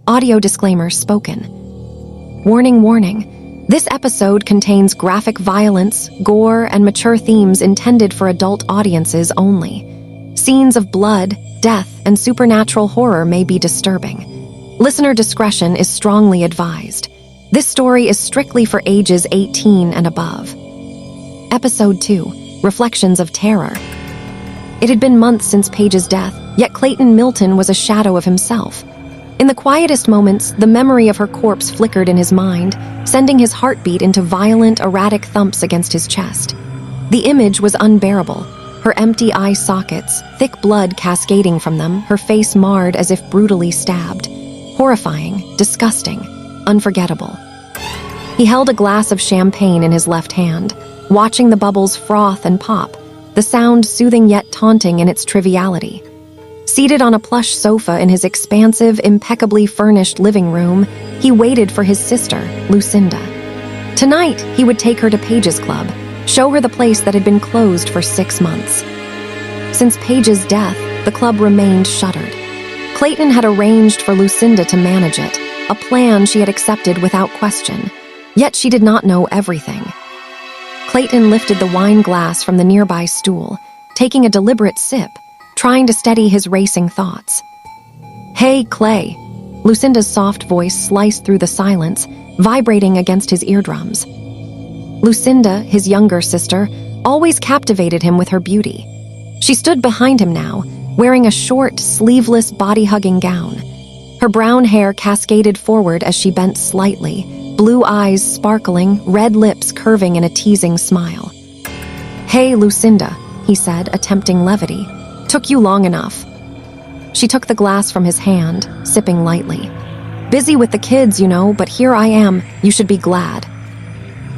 Audio disclaimer spoken. Warning, warning. This episode contains graphic violence, gore, and mature themes intended for adult audiences only. Scenes of blood, death, and supernatural horror may be disturbing. Listener discretion is strongly advised. This story is strictly for ages 18 and above. Episode 2, Reflections of Terror. It had been months since Paige's death, yet Clayton Milton was a shadow of himself. In the quietest moments, the memory of her corpse flickered in his mind, sending his heartbeat into violent, erratic thumps against his chest. The image was unbearable. Her empty eye sockets, thick blood cascading from them, her face marred as if brutally stabbed. Horrifying, disgusting, unforgettable. He held a glass of champagne in his left hand, watching the bubbles froth and pop, the sound soothing yet taunting in its triviality. Seated on a plush sofa in his expansive, impeccably furnished living room, he waited for his sister, Lucinda. Tonight, he would take her to Paige's Club, show her the place that had been closed for 6 months. Since Paige's death, the club remained shuttered. Clayton had arranged for Lucinda to manage it, a plan she had accepted without question. Yet she did not know everything. Clayton lifted the wine glass from the nearby stool, taking a deliberate sip, trying to steady his racing thoughts. "Hey, Clay." Lucinda's soft voice sliced through the silence, vibrating against his eardrums. Lucinda, his younger sister, always captivated him with her beauty. She stood behind him now, wearing a short, sleeveless, body-hugging gown. Her brown hair cascaded forward as she bent slightly, blue eyes sparkling, red lips curving in a teasing smile. "Hey, Lucinda," he said, attempting levity. "Took you long enough." She took the glass from his hand, sipping lightly. "Busy with the kids, you know, but here I am. You should be glad."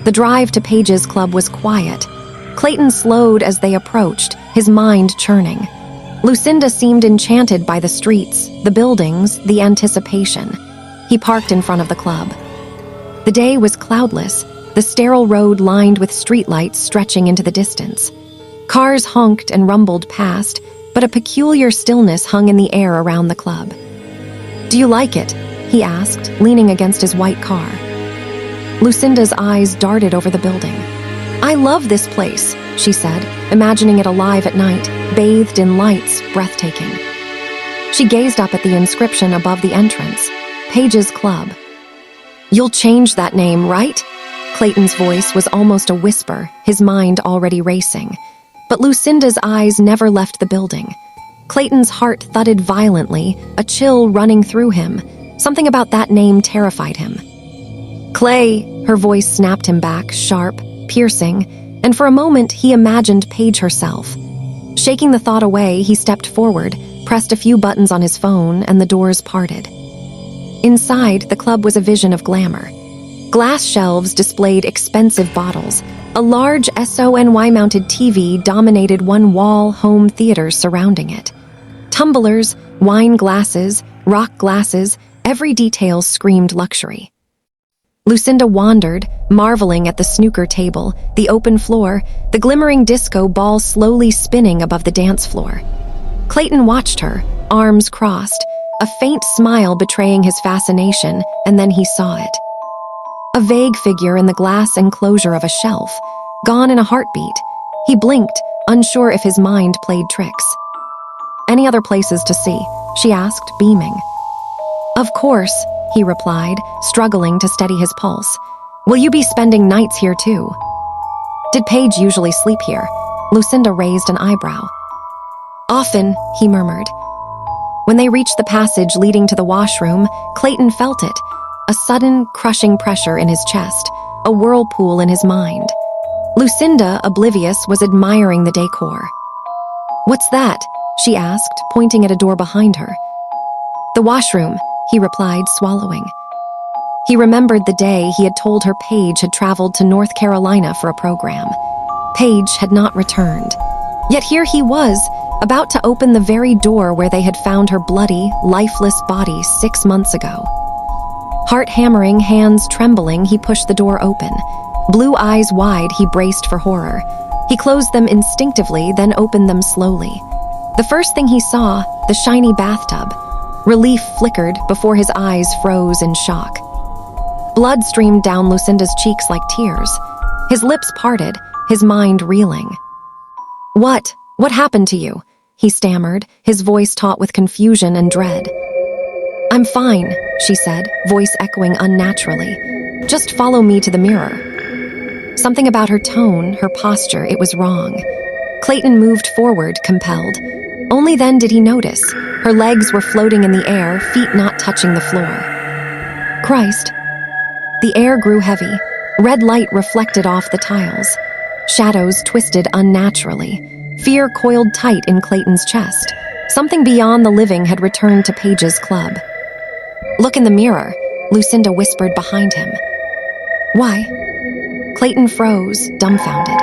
The drive to Paige's Club was quiet. Clayton slowed as they approached, his mind churning. Lucinda seemed enchanted by the streets, the buildings, the anticipation. He parked in front of the club. The day was cloudless, the sterile road lined with streetlights stretching into the distance. Cars honked and rumbled past, but a peculiar stillness hung in the air around the club. "Do you like it?" he asked, leaning against his white car. Lucinda's eyes darted over the building. "I love this place," she said, imagining it alive at night, bathed in lights, breathtaking. She gazed up at the inscription above the entrance, Paige's Club. "You'll change that name, right?" Clayton's voice was almost a whisper, his mind already racing. But Lucinda's eyes never left the building. Clayton's heart thudded violently, a chill running through him. Something about that name terrified him. "Clay," her voice snapped him back, sharp, piercing, and for a moment he imagined Paige herself. Shaking the thought away, he stepped forward, pressed a few buttons on his phone, and the doors parted. Inside, the club was a vision of glamour. Glass shelves displayed expensive bottles. A large SONY-mounted TV dominated one wall, home theaters surrounding it. Tumblers, wine glasses, rock glasses, every detail screamed luxury. Lucinda wandered, marveling at the snooker table, the open floor, the glimmering disco ball slowly spinning above the dance floor. Clayton watched her, arms crossed, a faint smile betraying his fascination, and then he saw it. A vague figure in the glass enclosure of a shelf, gone in a heartbeat. He blinked, unsure if his mind played tricks. "Any other places to see?" she asked, beaming. "Of course," he replied, struggling to steady his pulse. "Will you be spending nights here too?" "Did Paige usually sleep here?" Lucinda raised an eyebrow. "Often," he murmured. When they reached the passage leading to the washroom, Clayton felt it. A sudden, crushing pressure in his chest, a whirlpool in his mind. Lucinda, oblivious, was admiring the decor. "What's that?" she asked, pointing at a door behind her. "The washroom," he replied, swallowing. He remembered the day he had told her Paige had traveled to North Carolina for a program. Paige had not returned. Yet here he was, about to open the very door where they had found her bloody, lifeless body 6 months ago. Heart hammering, hands trembling, he pushed the door open. Blue eyes wide, he braced for horror. He closed them instinctively, then opened them slowly. The first thing he saw, the shiny bathtub. Relief flickered before his eyes froze in shock. Blood streamed down Lucinda's cheeks like tears. His lips parted, his mind reeling. What? What happened to you?" he stammered, his voice taut with confusion and dread. "I'm fine," she said, voice echoing unnaturally. "Just follow me to the mirror." Something about her tone, her posture, it was wrong. Clayton moved forward, compelled. Only then did he notice. Her legs were floating in the air, feet not touching the floor. Christ. The air grew heavy. Red light reflected off the tiles. Shadows twisted unnaturally. Fear coiled tight in Clayton's chest. Something beyond the living had returned to Paige's Club. "Look in the mirror," Lucinda whispered behind him. "Why?" Clayton froze, dumbfounded.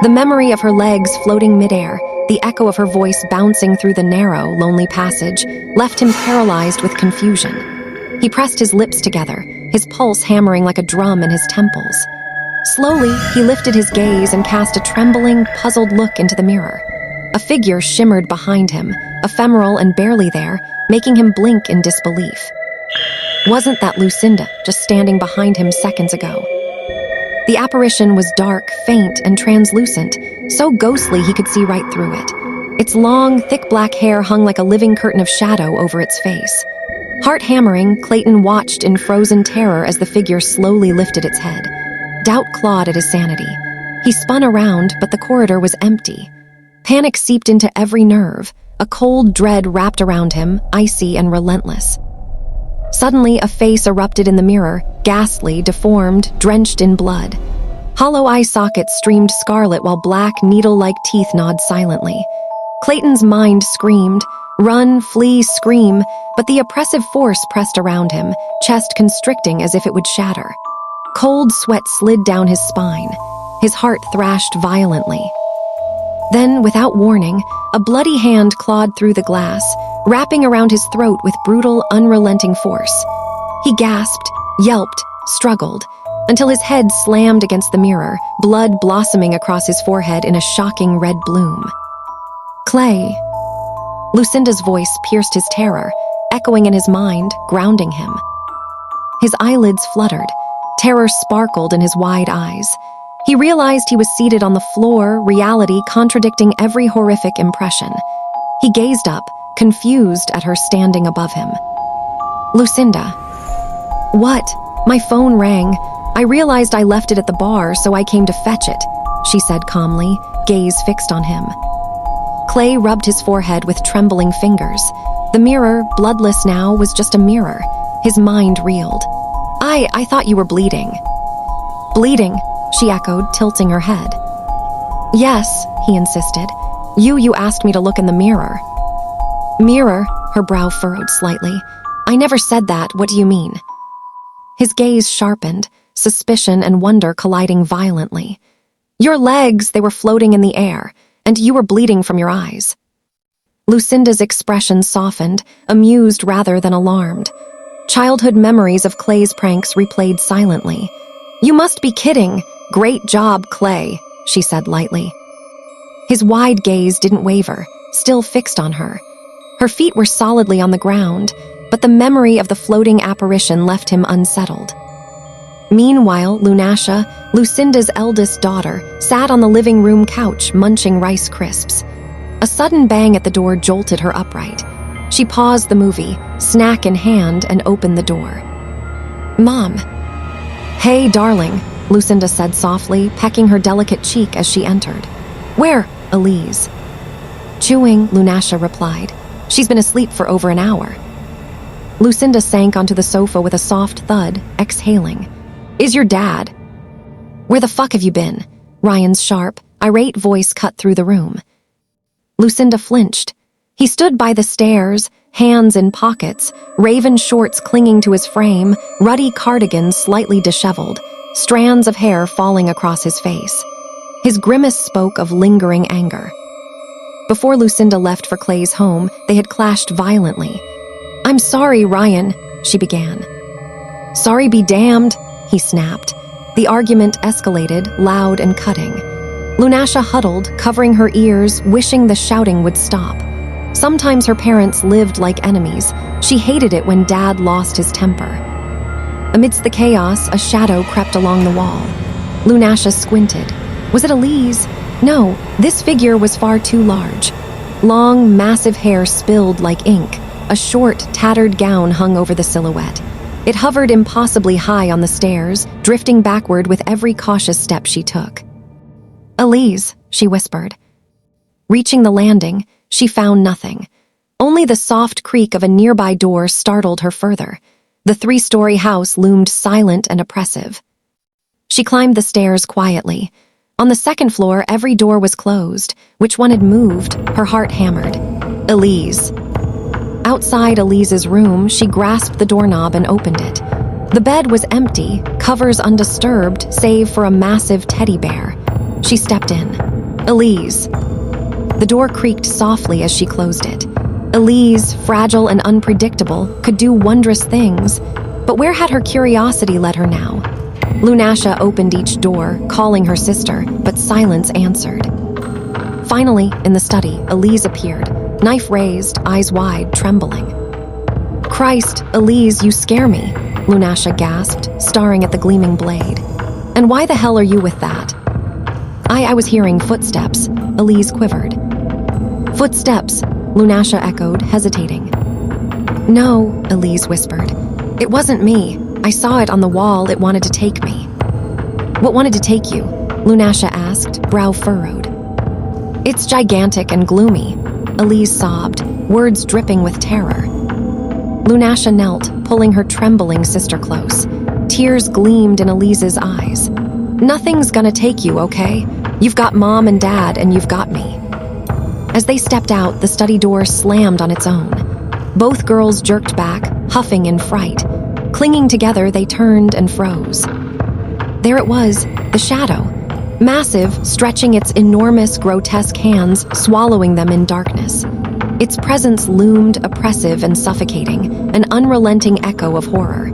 The memory of her legs floating midair, the echo of her voice bouncing through the narrow, lonely passage, left him paralyzed with confusion. He pressed his lips together, his pulse hammering like a drum in his temples. Slowly, he lifted his gaze and cast a trembling, puzzled look into the mirror. A figure shimmered behind him, ephemeral and barely there, making him blink in disbelief. Wasn't that Lucinda, just standing behind him seconds ago? The apparition was dark, faint, and translucent, so ghostly he could see right through it. Its long, thick black hair hung like a living curtain of shadow over its face. Heart-hammering, Clayton watched in frozen terror as the figure slowly lifted its head. Doubt clawed at his sanity. He spun around, but the corridor was empty. Panic seeped into every nerve. A cold dread wrapped around him, icy and relentless. Suddenly, a face erupted in the mirror, ghastly, deformed, drenched in blood. Hollow eye sockets streamed scarlet while black, needle-like teeth gnawed silently. Clayton's mind screamed, run, flee, scream, but the oppressive force pressed around him, chest constricting as if it would shatter. Cold sweat slid down his spine. His heart thrashed violently. Then, without warning, a bloody hand clawed through the glass, wrapping around his throat with brutal, unrelenting force. He gasped, yelped, struggled, until his head slammed against the mirror, blood blossoming across his forehead in a shocking red bloom. "Clay." Lucinda's voice pierced his terror, echoing in his mind, grounding him. His eyelids fluttered. Terror sparkled in his wide eyes. He realized he was seated on the floor, reality contradicting every horrific impression. He gazed up, confused at her standing above him. "Lucinda." "What?" "My phone rang. I realized I left it at the bar, so I came to fetch it," she said calmly, gaze fixed on him. Clay rubbed his forehead with trembling fingers. The mirror, bloodless now, was just a mirror. His mind reeled. I thought you were bleeding." "Bleeding?" she echoed, tilting her head. "Yes," he insisted. You asked me to look in the mirror." "Mirror?" Her brow furrowed slightly. "I never said that. What do you mean?" His gaze sharpened, suspicion and wonder colliding violently. "Your legs, they were floating in the air, and you were bleeding from your eyes." Lucinda's expression softened, amused rather than alarmed. Childhood memories of Clay's pranks replayed silently. "You must be kidding. Great job, Clay," she said lightly. His wide gaze didn't waver, still fixed on her. Her feet were solidly on the ground, but the memory of the floating apparition left him unsettled. Meanwhile, Lunasha, Lucinda's eldest daughter, sat on the living room couch munching Rice Crisps. A sudden bang at the door jolted her upright. She paused the movie, snack in hand, and opened the door. "Mom." "Hey, darling," Lucinda said softly, pecking her delicate cheek as she entered. "Where, Elise?" "Chewing," Lunasha replied. "She's been asleep for over an hour." Lucinda sank onto the sofa with a soft thud, exhaling. "Is your dad?" "Where the fuck have you been?" Ryan's sharp, irate voice cut through the room. Lucinda flinched. He stood by the stairs, hands in pockets, raven shorts clinging to his frame, ruddy cardigan slightly disheveled, strands of hair falling across his face. His grimace spoke of lingering anger. Before Lucinda left for Clay's home, they had clashed violently. "I'm sorry, Ryan," she began. "Sorry be damned," he snapped. The argument escalated, loud and cutting. Lunasha huddled, covering her ears, wishing the shouting would stop. Sometimes her parents lived like enemies. She hated it when Dad lost his temper. Amidst the chaos, a shadow crept along the wall. Lunasha squinted. Was it Elise? No, this figure was far too large. Long, massive hair spilled like ink. A short, tattered gown hung over the silhouette. It hovered impossibly high on the stairs, drifting backward with every cautious step she took. "Elise," she whispered. Reaching the landing, she found nothing. Only the soft creak of a nearby door startled her further. The 3-story house loomed silent and oppressive. She climbed the stairs quietly. On the 2nd floor, every door was closed. Which one had moved? Her heart hammered. Elise. Outside Elise's room, she grasped the doorknob and opened it. The bed was empty, covers undisturbed, save for a massive teddy bear. She stepped in. Elise. The door creaked softly as she closed it. Elise, fragile and unpredictable, could do wondrous things, but where had her curiosity led her now? Lunasha opened each door, calling her sister, but silence answered. Finally, in the study, Elise appeared, knife raised, eyes wide, trembling. "Christ, Elise, you scare me," Lunasha gasped, staring at the gleaming blade. "And why the hell are you with that?" I was hearing footsteps," Elise quivered. "Footsteps," Lunasha echoed, hesitating. "No," Elise whispered. "It wasn't me. I saw it on the wall. It wanted to take me." "What wanted to take you?" Lunasha asked, brow furrowed. "It's gigantic and gloomy," Elise sobbed, words dripping with terror. Lunasha knelt, pulling her trembling sister close. Tears gleamed in Elise's eyes. "Nothing's gonna take you, okay? You've got Mom and Dad, and you've got me." As they stepped out, the study door slammed on its own. Both girls jerked back, huffing in fright. Clinging together, they turned and froze. There it was, the shadow. Massive, stretching its enormous, grotesque hands, swallowing them in darkness. Its presence loomed oppressive and suffocating, an unrelenting echo of horror.